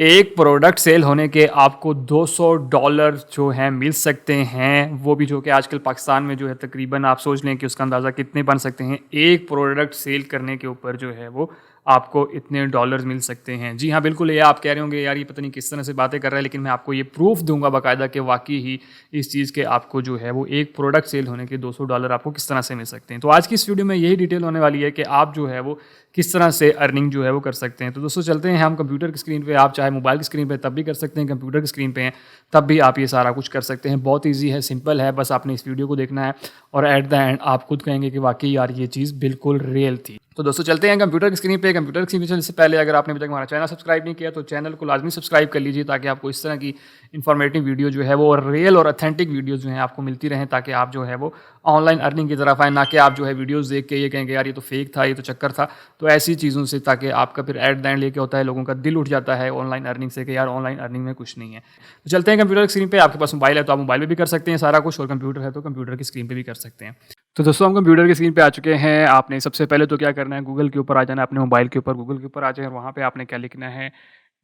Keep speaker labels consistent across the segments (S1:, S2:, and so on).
S1: एक product cell होने के आपको $200 जो हैं मिल सकते हैं, वो भी जो कि आजकल पाकिस्तान में जो है तकरीबन आप सोच लें कि उसका अंदाज़ा कितने बन सकते हैं। एक प्रोडक्ट सेल करने के ऊपर जो है वो आपको इतने डॉलर्स मिल सकते हैं। जी हाँ, बिल्कुल, ये आप कह रहे होंगे यार ये पता नहीं किस तरह से बातें कर रहा है, लेकिन मैं आपको ये प्रूफ़ दूँगा बाकायदा कि वाक़ई ही इस चीज़ के आपको जो है वो एक प्रोडक्ट सेल होने के $200 आपको किस तरह से मिल सकते हैं। तो आज की इस वीडियो में यही डिटेल होने वाली है कि आप जो है वो किस तरह से अर्निंग जो है वो कर सकते हैं। तो दोस्तों चलते हैं हम कंप्यूटर की स्क्रीन पे, आप चाहे मोबाइल की स्क्रीन पे तब भी कर सकते हैं, कंप्यूटर की स्क्रीन पे हैं तब भी आप ये सारा कुछ कर सकते हैं। बहुत ईज़ी है, सिंपल है, बस आपने इस वीडियो को देखना है और एट द एंड आप खुद कहेंगे कि वाक़ई यार ये चीज़ बिल्कुल रियल थी। तो दोस्तों चलते हैं कंप्यूटर की स्क्रीन पे। कंप्यूटर की स्क्रीन पे चलने से पहले अगर आपने अभी तक हमारा चैनल सब्सक्राइब नहीं किया तो चैनल को लाज़मी सब्सक्राइब कर लीजिए, ताकि आपको इस तरह की इन्फॉर्मेटिव वीडियो जो है वो रियल और ऑथेंटिक वीडियोज़ जो हैं आपको मिलती रहें, ताकि आप जो है वो ऑनलाइन अर्निंग की तरफ आएँ, ना कि आप जो है वीडियोज़ देख के ये कहेंगे यार ये तो फेक था, ये तो चक्कर था। तो ऐसी चीज़ों से, ताकि आपका फिर एट द एंड लेके होता है लोगों का दिल उठ जाता है ऑनलाइन अर्निंग से कि यार ऑनलाइन अर्निंग में कुछ नहीं है। तो चलते हैं कंप्यूटर की स्क्रीन पे। आपके पास मोबाइल है तो आप मोबाइल में भी कर सकते हैं सारा कुछ, और कंप्यूटर है तो कंप्यूटर की स्क्रीन पे भी कर सकते हैं। तो दोस्तों हम कंप्यूटर की स्क्रीन पे आ चुके हैं। आपने सबसे पहले तो क्या करना है, गूगल के ऊपर आ जाना है, अपने मोबाइल के ऊपर गूगल के ऊपर आ जाए और वहाँ पे आपने क्या लिखना है,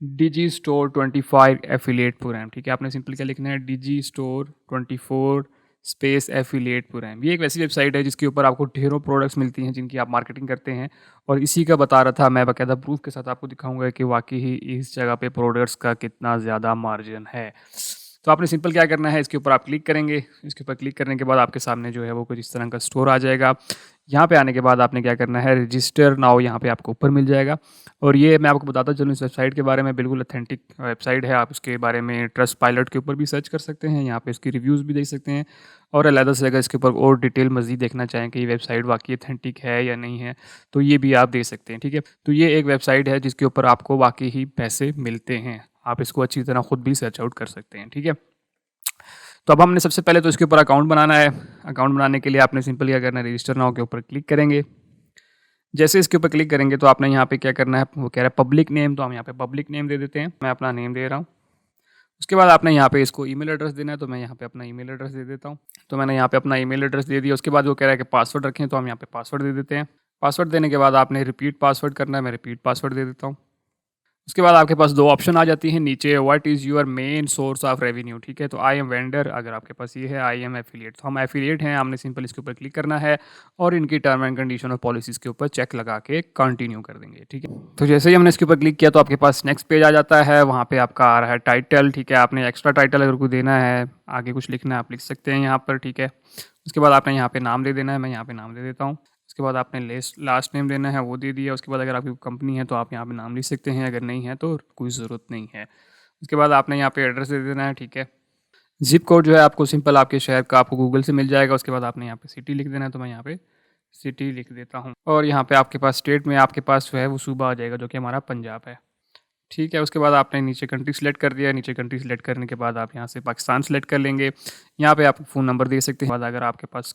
S1: डिजी स्टोर 25 एफिलिएट प्रोग्राम। ठीक है, आपने सिंपल क्या लिखना है, डिजी स्टोर 24 स्पेस एफिलिएट प्रोग्राम। ये एक वैसी वेबसाइट है जिसके ऊपर आपको ढेरों प्रोडक्ट्स मिलती हैं जिनकी आप मार्केटिंग करते हैं, और इसी का बता रहा था मैं, बाकायदा प्रूफ के साथ आपको दिखाऊंगा कि वाकई ही इस जगह पे प्रोडक्ट्स का कितना ज़्यादा मार्जिन है। तो आपने सिंपल क्या करना है, इसके ऊपर आप क्लिक करेंगे। इसके ऊपर क्लिक करने के बाद आपके सामने जो है वो कुछ इस तरह का स्टोर आ जाएगा। यहाँ पे आने के बाद आपने क्या करना है, रजिस्टर नाउ यहाँ पे आपको ऊपर मिल जाएगा। और ये मैं आपको बताता चलूँ, इस वेबसाइट के बारे में बिल्कुल ऑथेंटिक वेबसाइट है। आप इसके बारे में ट्रस्ट पायलट के ऊपर भी सर्च कर सकते हैं, यहाँ पे इसकी रिव्यूज़ भी देख सकते हैं, और अलग से अगर इसके ऊपर और डिटेल मज़ीद देखना चाहें कि ये वेबसाइट वाकई ऑथेंटिक है या नहीं है, तो ये भी आप देख सकते हैं। ठीक है, तो ये एक वेबसाइट है जिसके ऊपर आपको वाकई ही पैसे मिलते हैं। आप इसको अच्छी तरह खुद भी सर्च आउट कर सकते हैं। ठीक है, तो अब हमने सबसे पहले तो इसके ऊपर अकाउंट बनाना है। अकाउंट बनाने के लिए आपने सिंपल क्या करना है, रजिस्टर नाउ के ऊपर क्लिक करेंगे। जैसे इसके ऊपर क्लिक करेंगे तो आपने यहाँ पे क्या करना है, वो कह रहा है पब्लिक नेम, तो हम यहाँ पे पब्लिक नेम दे देते हैं। मैं अपना नेम दे रहा हूँ। उसके बाद आपने यहाँ पे इसको ईमेल एड्रेस देना है, तो मैं यहाँ पे अपना ईमेल एड्रेस दे देता हूँ। तो मैंने यहाँ पे अपना ईमेल एड्रेस दे दिया। उसके बाद वो कह रहा है कि पासवर्ड रखें, तो हम यहाँ पे पासवर्ड दे देते हैं। पासवर्ड देने के बाद आपने रिपीट पासवर्ड करना है, मैं रिपीट पासवर्ड दे देता हूँ। उसके बाद आपके पास दो ऑप्शन आ जाती हैं नीचे, what is your main source of revenue. ठीक है, तो आई एम वेंडर अगर आपके पास ये है, आई एम एफिलिएट तो हम एफिलिएट हैं। हमने सिंपल इसके ऊपर क्लिक करना है और इनकी टर्म एंड कंडीशन और पॉलिसीज़ के ऊपर चेक लगा के कंटिन्यू कर देंगे। ठीक है, तो जैसे ही हमने इसके ऊपर क्लिक किया तो आपके पास नेक्स्ट पेज आ जाता है। वहाँ पे आपका आ रहा है टाइटल। ठीक है, आपने एक्स्ट्रा टाइटल अगर कोई देना है, आगे कुछ लिखना है, आप लिख सकते हैं यहाँ पर। ठीक है, उसके बाद आपने यहाँ पे नाम दे देना है, मैं यहाँ पे नाम दे देता हूँ। उसके बाद आपने लास्ट नेम देना है, वो दे दिया। उसके बाद अगर आपकी कंपनी है तो आप यहाँ पे नाम लिख सकते हैं, अगर नहीं है तो कोई ज़रूरत नहीं है। उसके बाद आपने यहाँ पे एड्रेस दे देना है। ठीक है, ज़िप कोड जो है आपको सिंपल आपके शहर का आपको गूगल से मिल जाएगा। उसके बाद आपने यहाँ पे सिटी लिख देना है, तो मैं यहाँ पे सिटी लिख देता हूँ। और यहाँ पे आपके पास स्टेट में आपके पास जो है वो सूबा आ जाएगा, जो कि हमारा पंजाब है। ठीक है, उसके बाद आपने नीचे कंट्री सेलेक्ट कर दिया। नीचे कंट्री सेलेक्ट करने के बाद आप यहाँ से पाकिस्तान सेलेक्ट कर लेंगे। यहाँ पे आप फ़ोन नंबर दे सकते हैं। बाद अगर आपके पास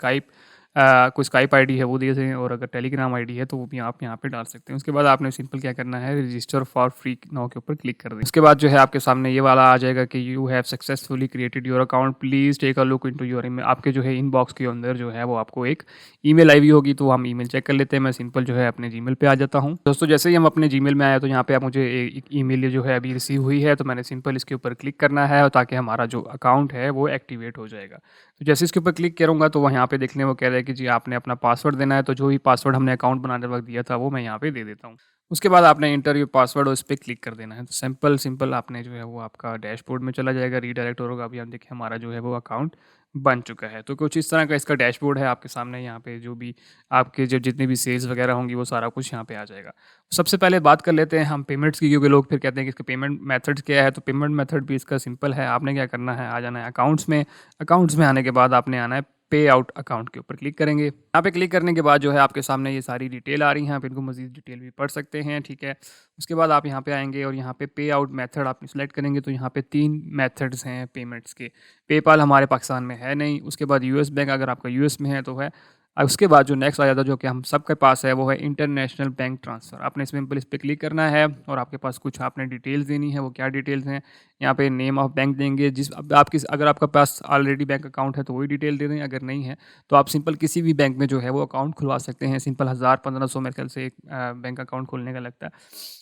S1: कोई स्काइप आईडी है वो दे दें, और अगर टेलीग्राम आईडी है तो वो भी आप यहाँ पे डाल सकते हैं। उसके बाद आपने सिंपल क्या करना है, रजिस्टर फॉर फ्री नाउ के ऊपर क्लिक कर दें। उसके बाद जो है आपके सामने ये वाला आ जाएगा कि you have successfully created your account, please take a look into your email. आपके जो है इनबॉक्स के अंदर जो है वो आपको एक ईमेल आई हुई होगी, तो हम ईमेल चेक कर लेते हैं। मैं सिंपल जो है अपने जीमेल पे आ जाता हूँ। दोस्तों जैसे ही हम अपने जीमेल में आए तो यहाँ पे आप मुझे एक ईमेल जो है अभी रिसीव हुई है, तो मैंने सिंपल इसके ऊपर क्लिक करना है, और ताकि हमारा जो अकाउंट है वो एक्टिवेट हो जाएगा। तो जैसे इसके ऊपर क्लिक करूँगा तो वह यहाँ पे देखने वो कह रहा है कि जी आपने अपना पासवर्ड देना है। तो जो भी पासवर्ड हमने अकाउंट बनाने वक्त दिया था वो मैं यहाँ पे दे देता हूँ। उसके बाद आपने इंटर योर पासवर्ड और उस पर क्लिक कर देना है। तो सिंपल आपने जो है वो आपका डैशबोर्ड में चला जाएगा, रीडायरेक्ट होगा। अभी हम देखिए हमारा जो है वो अकाउंट बन चुका है। तो कुछ इस तरह का इसका डैशबोर्ड है आपके सामने। यहाँ पे जो भी आपके जो जितनी भी सेल्स वगैरह होंगी वो सारा कुछ यहाँ पे आ जाएगा। सबसे पहले बात कर लेते हैं हम पेमेंट्स की, क्योंकि लोग फिर कहते हैं कि इसका पेमेंट मेथड क्या है। तो पेमेंट मेथड भी इसका सिंपल है। आपने क्या करना है, आ जाना है अकाउंट्स में। अकाउंट्स में आने के बाद आपने आना है पे आउट अकाउंट के ऊपर क्लिक करेंगे। यहाँ पे क्लिक करने के बाद जो है आपके सामने ये सारी डिटेल आ रही हैं, आप इनको मज़ीद डिटेल भी पढ़ सकते हैं। ठीक है, उसके बाद आप यहाँ पे आएंगे और यहाँ पे पे आउट मेथड आप सिलेक्ट करेंगे। तो यहाँ पे 3 मेथड्स हैं पेमेंट्स के। पेपाल हमारे पाकिस्तान में है नहीं। उसके बाद यूएस बैंक अगर आपका यूएस में है तो है, उसके बाद जो नेक्स्ट आ जाता है जो कि हम सबके पास है वो है इंटरनेशनल बैंक ट्रांसफ़र। आपने सिंपल इस पे क्लिक करना है और आपके पास कुछ आपने डिटेल्स देनी है। वो क्या डिटेल्स हैं, यहाँ पे नेम ऑफ़ बैंक देंगे, जिस अब आपकी अगर आपका पास ऑलरेडी बैंक अकाउंट है तो वही डिटेल दे दें, अगर नहीं है तो आप सिंपल किसी भी बैंक में जो है वो अकाउंट खुलवा सकते हैं। सिंपल 1000-1500 मेरे ख़्याल से एक बैंक अकाउंट खोलने का लगता है।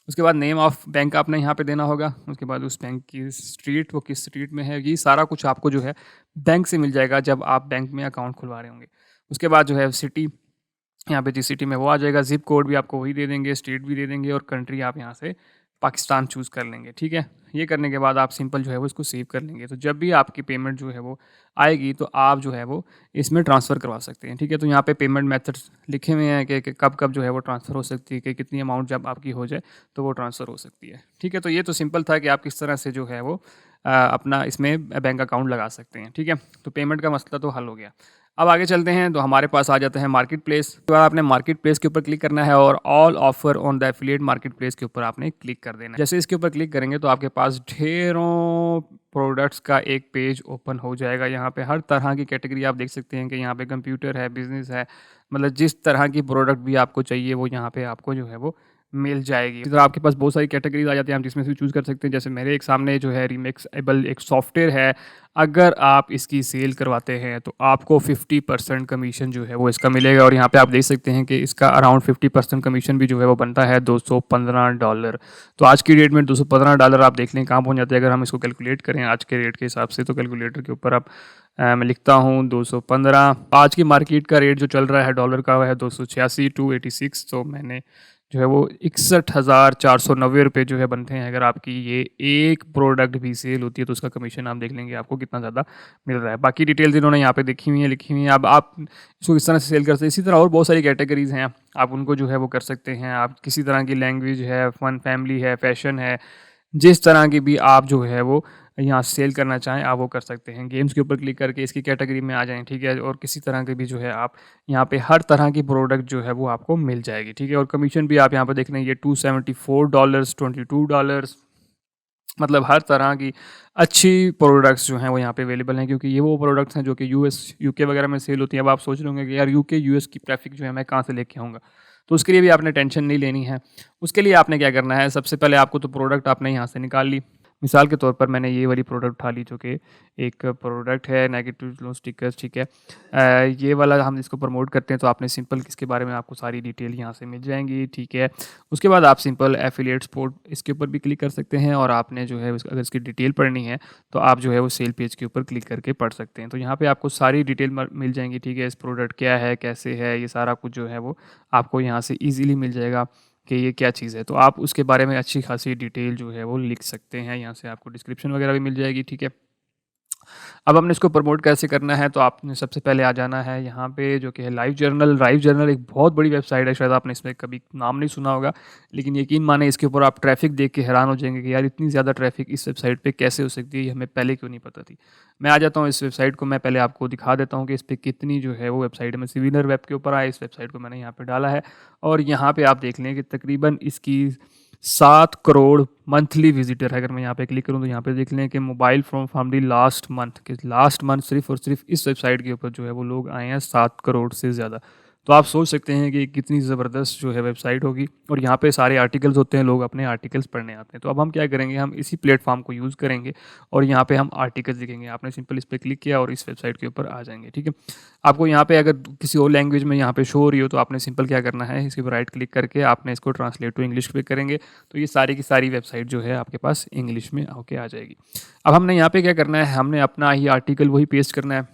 S1: उसके बाद नेम ऑफ़ बैंक आपने यहाँ पे देना होगा। उसके बाद उस बैंक की स्ट्रीट, वो किस स्ट्रीट में है, ये सारा कुछ आपको जो है बैंक से मिल जाएगा जब आप बैंक में अकाउंट खुलवा रहे होंगे। उसके बाद जो है सिटी, यहाँ पे जिस सिटी में वो आ जाएगा, ज़िप कोड भी आपको वही दे देंगे, स्टेट भी दे देंगे और कंट्री आप यहाँ से पाकिस्तान चूज़ कर लेंगे, ठीक है। ये करने के बाद आप सिंपल जो है वो इसको सेव कर लेंगे, तो जब भी आपकी पेमेंट जो है वो आएगी तो आप जो है वो इसमें ट्रांसफ़र करवा सकते हैं, ठीक है। तो यहाँ पे पेमेंट मेथड्स लिखे हुए हैं कि कब-कब जो है वो ट्रांसफ़र हो सकती है, कि कितनी अमाउंट जब आपकी हो जाए तो वो ट्रांसफ़र हो सकती है, ठीक है। तो ये तो सिंपल था कि आप किस तरह से जो है वो अपना इसमें बैंक अकाउंट लगा सकते हैं, ठीक है। तो पेमेंट का मसला तो हल हो गया। अब आगे चलते हैं तो हमारे पास आ जाता है मार्केट प्लेस। तो आपने मार्केट प्लेस के ऊपर क्लिक करना है और all offer on the affiliate market place के ऊपर आपने क्लिक कर देना है। जैसे इसके ऊपर क्लिक करेंगे तो आपके पास ढेरों प्रोडक्ट्स का एक पेज ओपन हो जाएगा। यहाँ पे हर तरह की कैटेगरी आप देख सकते हैं कि यहाँ पे कंप्यूटर है, बिजनेस है, मतलब जिस तरह की प्रोडक्ट भी आपको चाहिए वो यहाँ पे आपको जो है वो मिल जाएगी। इधर आपके पास बहुत सारी कैटेगरीज आ जाती हैं, आप जिसमें से चूज़ कर सकते हैं। जैसे मेरे एक सामने जो है रिमिक्सेबल एक सॉफ्टवेयर है, अगर आप इसकी सेल करवाते हैं तो आपको 50% कमीशन जो है वो इसका मिलेगा और यहाँ पे आप देख सकते हैं कि इसका अराउंड 50% कमीशन भी जो है वो बनता है $215। तो आज की डेट में $215 आप देख लें कहाँ पहुँच जाते हैं। अगर हम इसको कैलकुलेट करें आज के रेट के हिसाब से तो कैलकुलेटर के ऊपर आप मैं लिखता हूँ 215। आज की मार्केट का रेट जो चल रहा है डॉलर का वह है 286 तो मैंने जो है वो 61,490 जो है बनते हैं। अगर आपकी ये एक प्रोडक्ट भी सेल होती है तो उसका कमीशन आप देख लेंगे आपको कितना ज़्यादा मिल रहा है। बाकी डिटेल्स इन्होंने यहाँ पे देखी हुई हैं, लिखी हुई हैं। अब आप इसको किस तरह से सेल कर सकते हैं, इसी तरह और बहुत सारी कैटेगरीज़ हैं, आप उनको जो है वो कर सकते हैं। आप किसी तरह की लैंग्वेज है, फन फैमिली है, फैशन है, जिस तरह की भी आप जो है वो यहाँ सेल करना चाहें आप वो कर सकते हैं। गेम्स के ऊपर क्लिक करके इसकी कैटेगरी में आ जाएँ, ठीक है। और किसी तरह के भी जो है आप यहाँ पे हर तरह की प्रोडक्ट जो है वो आपको मिल जाएगी, ठीक है। और कमीशन भी आप यहाँ पर देख लें, ये $274, $22, मतलब हर तरह की अच्छी प्रोडक्ट्स जो हैं वो यहाँ पे अवेलेबल हैं, क्योंकि ये वो प्रोडक्ट्स हैं जो कि यूएस, यूके वगैरह में सेल होती हैं। अब आप सोच रहे होंगे कि यार यूके, यूएस की ट्रैफिक जो है मैं कहाँ से लेके आऊँगा, तो उसके लिए भी आपने टेंशन नहीं लेनी है। उसके लिए आपने क्या करना है, सबसे पहले आपको तो प्रोडक्ट आपने यहाँ से निकाल ली। मिसाल के तौर पर मैंने ये वाली प्रोडक्ट उठा ली जो कि एक प्रोडक्ट है नेगेटिव ग्लो स्टिकर्स, ठीक है। ये वाला हम इसको प्रमोट करते हैं तो आपने सिंपल इसके बारे में आपको सारी डिटेल यहाँ से मिल जाएंगी, ठीक है। उसके बाद आप सिंपल एफिलिएट सपोर्ट इसके ऊपर भी क्लिक कर सकते हैं और आपने जो है अगर इसकी डिटेल पढ़नी है तो आप जो है वो सेल पेज के ऊपर क्लिक करके पढ़ सकते हैं। तो यहाँ पे आपको सारी डिटेल मिल जाएंगी, ठीक है। इस प्रोडक्ट क्या है, कैसे है, ये सारा कुछ जो है वो आपको यहाँ से ईजिली मिल जाएगा कि ये क्या चीज़ है। तो आप उसके बारे में अच्छी खासी डिटेल जो है वो लिख सकते हैं। यहाँ से आपको डिस्क्रिप्शन वगैरह भी मिल जाएगी, ठीक है। अब हमने इसको प्रमोट कैसे करना है, तो आपने सबसे पहले आ जाना है यहाँ पे जो कि है लाइव जर्नल। लाइव जर्नल एक बहुत बड़ी वेबसाइट है, शायद आपने इसमें कभी नाम नहीं सुना होगा, लेकिन यकीन माने इसके ऊपर आप ट्रैफिक देख के हैरान हो जाएंगे कि यार इतनी ज़्यादा ट्रैफिक इस वेबसाइट पे कैसे हो सकती है, ये हमें पहले क्यों नहीं पता थी। मैं आ जाता हूँ इस वेबसाइट को, मैं पहले आपको दिखा देता हूँ कि इस पर कितनी जो है वो वेबसाइट में सिविलर वेब के ऊपर आए। इस वेबसाइट को मैंने यहाँ पर डाला है और यहाँ पर आप देख लें कि तकरीबन इसकी 7 करोड़ मंथली विजिटर है। अगर मैं यहाँ पे क्लिक करूँ तो यहाँ पे देख लें कि mobile from the last month, कि लास्ट मंथ सिर्फ और सिर्फ इस वेबसाइट के ऊपर जो है वो लोग आए हैं 7 करोड़ से ज़्यादा। तो आप सोच सकते हैं कि कितनी ज़बरदस्त जो है वेबसाइट होगी। और यहाँ पे सारे आर्टिकल्स होते हैं, लोग अपने आर्टिकल्स पढ़ने आते हैं। तो अब हम क्या करेंगे, हम इसी प्लेटफॉर्म को यूज़ करेंगे और यहाँ पे हम आर्टिकल्स लिखेंगे। आपने सिंपल इस पर क्लिक किया और इस वेबसाइट के ऊपर आ जाएंगे, ठीक है। आपको यहाँ पे अगर किसी और लैंग्वेज में यहाँ पे शो हो रही हो तो आपने सिंपल क्या करना है, इसके ऊपर राइट क्लिक करके आपने इसको ट्रांसलेट टू इंग्लिश पे करेंगे तो ये सारी की सारी वेबसाइट जो है आपके पास इंग्लिश में होके आ जाएगी। अब हमने यहाँ पे क्या करना है, हमने अपना ही आर्टिकल वही पेस्ट करना है,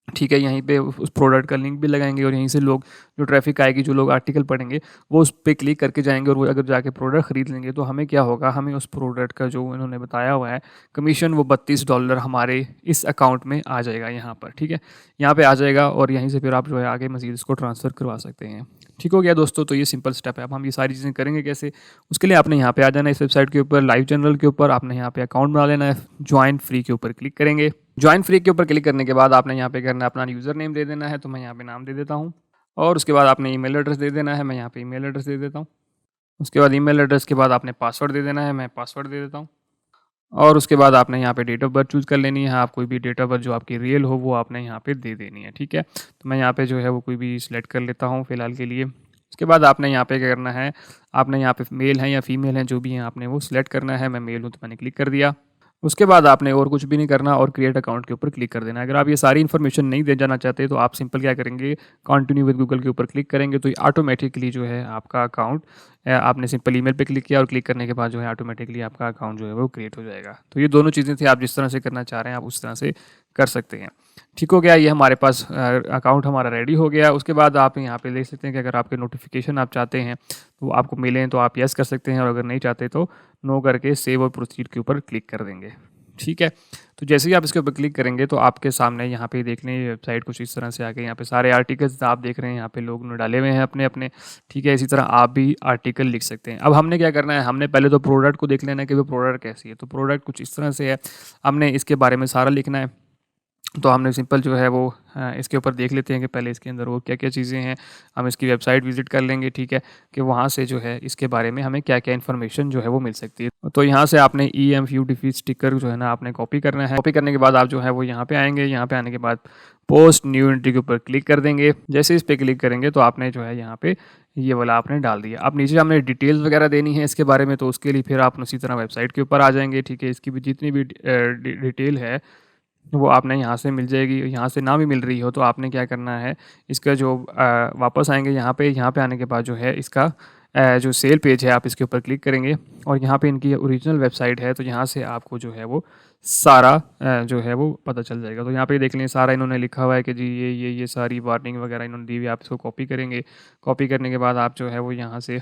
S1: ठीक है। यहीं पे उस प्रोडक्ट का लिंक भी लगाएंगे और यहीं से लोग जो ट्रैफिक आएगी, जो लोग आर्टिकल पढ़ेंगे वो उस पर क्लिक करके जाएंगे और वो अगर जाके प्रोडक्ट ख़रीद लेंगे तो हमें क्या होगा, हमें उस प्रोडक्ट का जो उन्होंने बताया हुआ है कमीशन वो $32 हमारे इस अकाउंट में आ जाएगा यहाँ पर, ठीक है। यहाँ पे आ जाएगा और यहीं से फिर आप जो है आगे मज़ीद इसको ट्रांसफ़र करवा सकते हैं। ठीक हो गया दोस्तों, तो ये सिंपल स्टेप है। अब हम ये सारी चीज़ें करेंगे कैसे, उसके लिए आपने यहाँ पे आ जाना है इस वेबसाइट के ऊपर, लाइव जनरल के ऊपर आपने यहाँ पे अकाउंट बना लेना है। ज्वाइन फ्री के ऊपर क्लिक करेंगे। ज्वाइन फ्री के ऊपर क्लिक करने के बाद आपने यहाँ पे करना है अपना यूज़र नेम दे देना है, तो मैं यहाँ पे नाम दे देता हूँ। और उसके बाद आपने ईमेल एड्रेस दे देना है, मैं यहाँ पे ईमेल एड्रेस दे देता हूँ। उसके बाद ईमेल एड्रेस के बाद आपने पासवर्ड दे देना है, मैं पासवर्ड दे देता हूँ। और उसके बाद आपने यहाँ पे डेट ऑफ बर्थ चूज़ कर लेनी है। आप कोई भी डेट ऑफ बर्थ जो आपकी रियल हो वो आपने यहाँ पे दे देनी है, ठीक है। तो मैं यहाँ पे जो है वो कोई भी सिलेक्ट कर लेता हूँ फ़िलहाल के लिए। उसके बाद आपने यहाँ पे क्या करना है, आपने यहाँ पे मेल है या फीमेल है जो भी है आपने वो सिलेक्ट करना है। मैं मेल हूँ तो मैंने क्लिक कर दिया। उसके बाद आपने और कुछ भी नहीं करना और क्रिएट अकाउंट के ऊपर क्लिक कर देना है। अगर आप ये सारी इन्फॉर्मेशन नहीं दे जाना चाहते तो आप सिंपल क्या करेंगे, कंटिन्यू विद गूगल के ऊपर क्लिक करेंगे तो ये ऑटोमेटिकली जो है आपका अकाउंट, आपने सिंपल ईमेल पे क्लिक किया और क्लिक करने के बाद जो है ऑटोमेटिकली आपका अकाउंट जो है वो क्रिएट हो जाएगा। तो ये दोनों चीज़ें थी, आप जिस तरह से करना चाह रहे हैं आप उस तरह से कर सकते हैं। ठीक हो गया, ये हमारे पास अकाउंट हमारा रेडी हो गया। उसके बाद आप यहाँ पे देख सकते हैं कि अगर आपके नोटिफिकेशन आप चाहते हैं तो आपको मिलें तो आप येस कर सकते हैं, और अगर नहीं चाहते तो नो करके सेव और प्रोसीड के ऊपर क्लिक कर देंगे। ठीक है, तो जैसे ही आप इसके ऊपर क्लिक करेंगे तो आपके सामने यहाँ पे देख लें वेबसाइट कुछ इस तरह से आ गई। यहाँ पे सारे आर्टिकल्स आप देख रहे हैं, यहाँ पे लोग ने डाले हुए हैं अपने अपने। ठीक है, इसी तरह आप भी आर्टिकल लिख सकते हैं। अब हमने क्या करना है, हमने पहले तो प्रोडक्ट को देख लेना है कि वो प्रोडक्ट कैसी है। तो प्रोडक्ट कुछ इस तरह से है, हमने इसके बारे में सारा लिखना है। तो हमने सिंपल जो है वो इसके ऊपर देख लेते हैं कि पहले इसके अंदर वो क्या-क्या चीज़ें हैं। हम इसकी वेबसाइट विज़िट कर लेंगे, ठीक है, कि वहाँ से जो है इसके बारे में हमें क्या-क्या इन्फॉर्मेशन जो है वो मिल सकती है। तो यहाँ से आपने ईएमयू डिफी स्टिकर जो है ना आपने कॉपी करना है। कॉपी करने के बाद आप जो है वो यहाँ पे आएँगे। यहाँ पे आने के बाद पोस्ट न्यू एंट्री के ऊपर क्लिक कर देंगे। जैसे इस पे क्लिक करेंगे तो आपने जो है यहाँ पे ये वाला आपने डाल दिया। अब नीचे हमने डिटेल्स वगैरह देनी है इसके बारे में, तो उसके लिए फिर आप उसी तरह वेबसाइट के ऊपर आ जाएँगे, ठीक है। इसकी भी जितनी भी डिटेल है वो आपने यहाँ से मिल जाएगी। यहाँ से ना भी मिल रही हो तो आपने क्या करना है, इसका जो वापस आएँगे यहाँ पे आने के बाद जो है इसका जो सेल पेज है आप इसके ऊपर क्लिक करेंगे और यहाँ पे इनकी ओरिजिनल वेबसाइट है। तो यहाँ से आपको जो है वो सारा जो है वो पता चल जाएगा। तो यहाँ पे देख लें सारा इन्होंने लिखा हुआ है कि जी ये सारी वार्निंग वगैरह इन्होंने दी हुई है। आप इसको कॉपी करेंगे। कॉपी करने के बाद आप जो है वो यहाँ से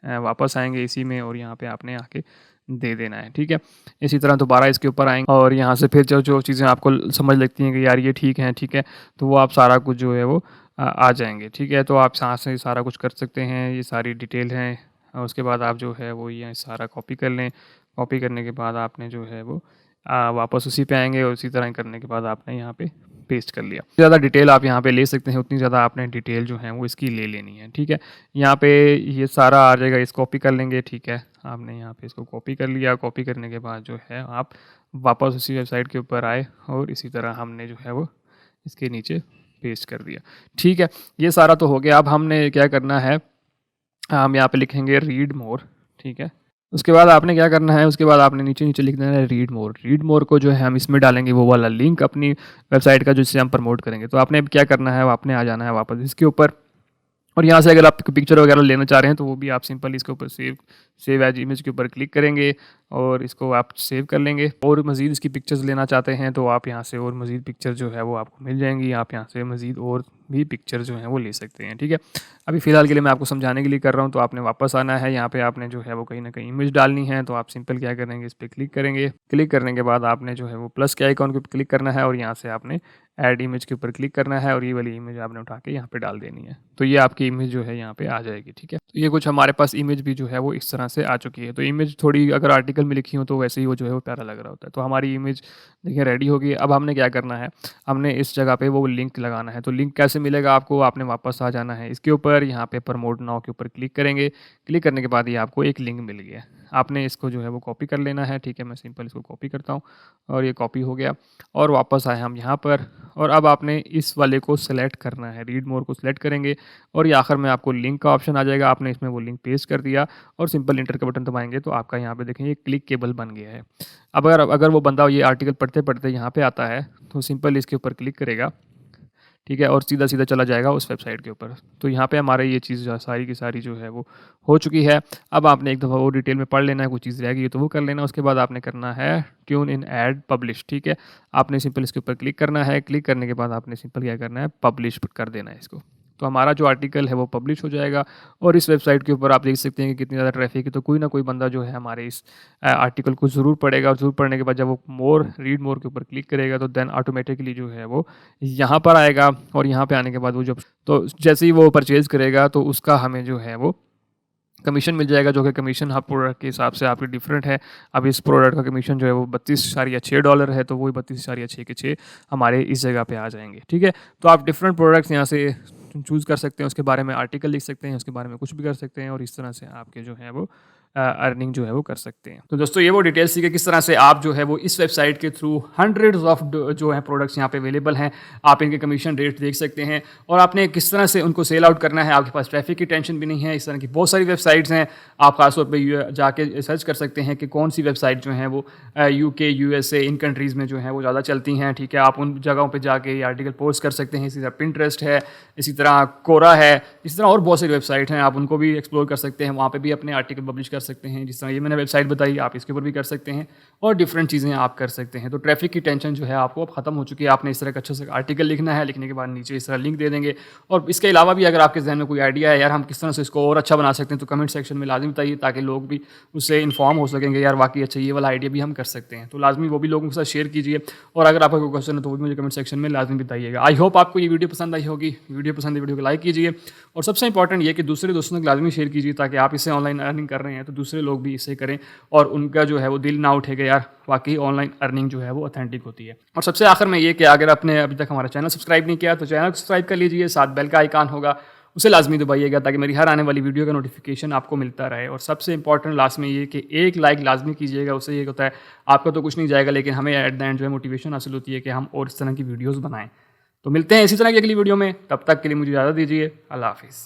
S1: वापस आएँगे इसी में और यहाँ पे आपने आके दे देना है, ठीक है। इसी तरह दोबारा इसके ऊपर आएँगे और यहाँ से फिर जो जो चीज़ें आपको समझ लगती हैं कि यार ये ठीक है, तो वो आप सारा कुछ जो है वो आ जाएँगे, ठीक है। तो आप यहाँ से सारा कुछ कर सकते हैं, ये सारी डिटेल हैं। उसके बाद आप जो है वो ये सारा कॉपी कर लें। कॉपी करने के बाद आपने जो है वो वापस उसी पे आएँगे और उसी तरह करने के बाद आपने यहाँ पे पेस्ट कर लिया। ज़्यादा डिटेल आप यहाँ पे ले सकते हैं, उतनी ज़्यादा आपने डिटेल जो है वो इसकी ले लेनी है, ठीक है। यहाँ पे ये सारा आ जाएगा, इसको कॉपी कर लेंगे, ठीक है। आपने यहाँ पे इसको कॉपी कर लिया। कॉपी करने के बाद जो है आप वापस उसी वेबसाइट के ऊपर आए और इसी तरह हमने जो है वो इसके नीचे पेस्ट कर दिया, ठीक है। ये सारा तो हो गया। अब हमने क्या करना है, हम यहाँ पे लिखेंगे रीड मोर, ठीक है। उसके बाद आपने क्या करना है, उसके बाद आपने नीचे लिख देना है रीड मोर। रीड मोर को जो है हम इसमें डालेंगे वो वाला लिंक अपनी वेबसाइट का जिससे हम प्रमोट करेंगे। तो आपने अब क्या करना है, आपने आ जाना है वापस इसके ऊपर और यहाँ से अगर आप पिक्चर वगैरह लेना चाह रहे हैं तो वो भी आप सिंपल इसके ऊपर सेव एज इमेज के ऊपर क्लिक करेंगे और इसको आप सेव कर लेंगे। और मज़ीद इसकी पिक्चर्स लेना चाहते हैं तो आप यहाँ से और मज़ीद पिक्चर जो है वो आपको मिल जाएंगी। आप यहाँ से मज़ीद और भी पिक्चर जो हैं वो ले सकते हैं, ठीक है। अभी फ़िलहाल के लिए मैं आपको समझाने के लिए कर रहा हूँ। तो आपने वापस आना है, यहाँ पे आपने जो है वो कहीं ना कहीं इमेज डालनी है। तो आप सिंपल क्या करेंगे, इस पर क्लिक करेंगे। क्लिक करने के बाद आपने जो है वो प्लस के आइकॉन के ऊपर क्लिक करना है और यहाँ से आपने ऐड इमेज के ऊपर क्लिक करना है और ये वाली इमेज आपने उठा के यहाँ पे डाल देनी है। तो ये आपकी इमेज जो है यहाँ पे आ जाएगी, ठीक है। तो ये कुछ हमारे पास इमेज भी जो है वो इस तरह से आ चुकी है। तो इमेज थोड़ी अगर आर्टिकल में लिखी हो तो वैसे ही वो जो है वो प्यारा लग रहा होता है। तो हमारी इमेज देखिए रेडी होगी। अब हमने क्या करना है, हमने इस जगह पे वो लिंक लगाना है। तो लिंक कैसे मिलेगा आपको, आपने वापस आ जाना है इसके ऊपर, यहाँ पे प्रमोट नाउ के ऊपर क्लिक करेंगे। क्लिक करने के बाद ये आपको एक लिंक मिल गया। आपने इसको जो है वो कॉपी कर लेना है, ठीक है। मैं सिंपल इसको कॉपी करता हूँ और ये कॉपी हो गया और वापस आए हम यहाँ पर और अब आपने इस वाले को सेलेक्ट करना है, रीड मोर को सिलेक्ट करेंगे और ये आखिर में आपको लिंक का ऑप्शन आ जाएगा। आपने इसमें वो लिंक पेस्ट कर दिया और सिंपल इंटर का बटन दबाएंगे तो आपका यहाँ पे देखें ये क्लिकेबल बन गया है। अब अगर अगर वो बंदा ये आर्टिकल पढ़ते पढ़ते यहाँ पे आता है तो सिंपल इसके ऊपर क्लिक करेगा, ठीक है, और सीधा सीधा चला जाएगा उस वेबसाइट के ऊपर। तो यहाँ पे हमारे ये चीज़ जो सारी की सारी जो है वो हो चुकी है। अब आपने एक दफ़ा वो डिटेल में पढ़ लेना है, कुछ चीज़ रह गई तो वो कर लेना। उसके बाद आपने करना है ट्यून इन ऐड पब्लिश, ठीक है। आपने सिंपल इसके ऊपर क्लिक करना है। क्लिक करने के बाद आपने सिंपल क्या करना है, पब्लिश कर देना है इसको। तो हमारा जो आर्टिकल है वो पब्लिश हो जाएगा और इस वेबसाइट के ऊपर आप देख सकते हैं कि कितनी ज़्यादा ट्रैफिक है। तो कोई ना कोई बंदा जो है हमारे इस आर्टिकल को ज़रूर पढ़ेगा और ज़रूर पढ़ने के बाद जब वो रीड मोर के ऊपर क्लिक करेगा तो देन ऑटोमेटिकली जो है वो यहाँ पर आएगा और यहाँ पे आने के बाद वो जब तो जैसे ही वो परचेज़ करेगा तो उसका हमें जो है वो कमीशन मिल जाएगा, जो कि कमीशन हर प्रोडक्ट के हिसाब से आपकी डिफरेंट है। अब इस प्रोडक्ट का कमीशन जो है वो 32.6 डॉलर है, तो वही 32.6 हमारे इस जगह पे आ जाएंगे, ठीक है। तो आप डिफरेंट प्रोडक्ट्स यहाँ से चूज़ कर सकते हैं, उसके बारे में आर्टिकल लिख सकते हैं, उसके बारे में कुछ भी कर सकते हैं और इस तरह से आपके जो है वो अर्निंग जो है वो कर सकते हैं। तो दोस्तों ये वो डिटेल्स थी कि किस तरह से आप जो है वो इस वेबसाइट के थ्रू हंड्रेड्स ऑफ जो है प्रोडक्ट्स यहाँ पे अवेलेबल हैं, आप इनके कमीशन रेट देख सकते हैं और आपने किस तरह से उनको सेल आउट करना है। आपके पास ट्रैफिक की टेंशन भी नहीं है। इस तरह की बहुत सारी वेबसाइट्स हैं, आप खासतौर पर जाके सर्च कर सकते हैं कि कौन सी वेबसाइट जो है वो UK USA इन कंट्रीज़ में जो है वो ज़्यादा चलती हैं। ठीक है, आप उन जगहों पर जाके ये आर्टिकल पोस्ट कर सकते हैं। इसी तरह पिंटरेस्ट है, इसी तरह कोरा है, इसी तरह और बहुत सारी वेबसाइट हैं, आप उनको भी एक्सप्लोर कर सकते हैं। वहाँ पे भी अपने आर्टिकल पब्लिश कर सकते हैं। जिस तरह ये मैंने वेबसाइट बताई, आप इसके ऊपर भी कर सकते हैं और डिफरेंट चीज़ें आप कर सकते हैं। तो ट्रैफिक की टेंशन जो है आपको अब ख़त्म हो चुकी है। आपने इस तरह का अच्छा सा आर्टिकल लिखना है, लिखने के बाद नीचे इस तरह लिंक दे देंगे। और इसके अलावा भी अगर आपके जहन में कोई आइडिया है यार हम किस तरह से इसको और अच्छा बना सकते हैं, तो कमेंट सेक्शन में लाजमी बताइए ताकि लोग भी उससे इन्फॉर्म हो सकेंगे यार वाकई अच्छा ये वाला आइडिया भी हम कर सकते हैं। तो लाजमी वो भी लोगों के साथ शेयर कीजिए और अगर आपका कोई क्वेश्चन है तो वो भी मुझे कमेंट सेक्शन में लाजमी बताइएगा। आई होप आपको ये वीडियो पसंद आई होगी। वीडियो पसंद है वीडियो को लाइक कीजिए और सबसे इंपॉर्टेंट ये कि दूसरे दोस्तों तक लाजमी शेयर कीजिए ताकि आप इससे ऑनलाइन अर्निंग कर रहे हैं तो दूसरे लोग भी इससे करें और उनका जो है वो दिल ना उठेगा यार वाकई ऑनलाइन अर्निंग जो है वो ऑथेंटिक होती है। और सबसे आखिर में ये कि अगर आपने अभी तक हमारा चैनल सब्सक्राइब नहीं किया तो चैनल को सब्सक्राइब कर लीजिए, साथ बेल का आइकन होगा उसे लाजमी दबाइएगा ताकि मेरी हर आने वाली वीडियो का नोटिफिकेशन आपको मिलता रहे। और सबसे इंपॉर्टेंट लास्ट में ये कि एक लाइक लाजमी कीजिएगा, उससे ये होता है आपका तो कुछ नहीं जाएगा लेकिन हमें एट द एंड जो है मोटिवेशन हासिल होती है कि हम और इस तरह की वीडियोज़ बनाएं। तो मिलते हैं इसी तरह की अगली वीडियो में, तब तक के लिए मुझे इजाज़त दीजिए। अल्लाह हाफिज़।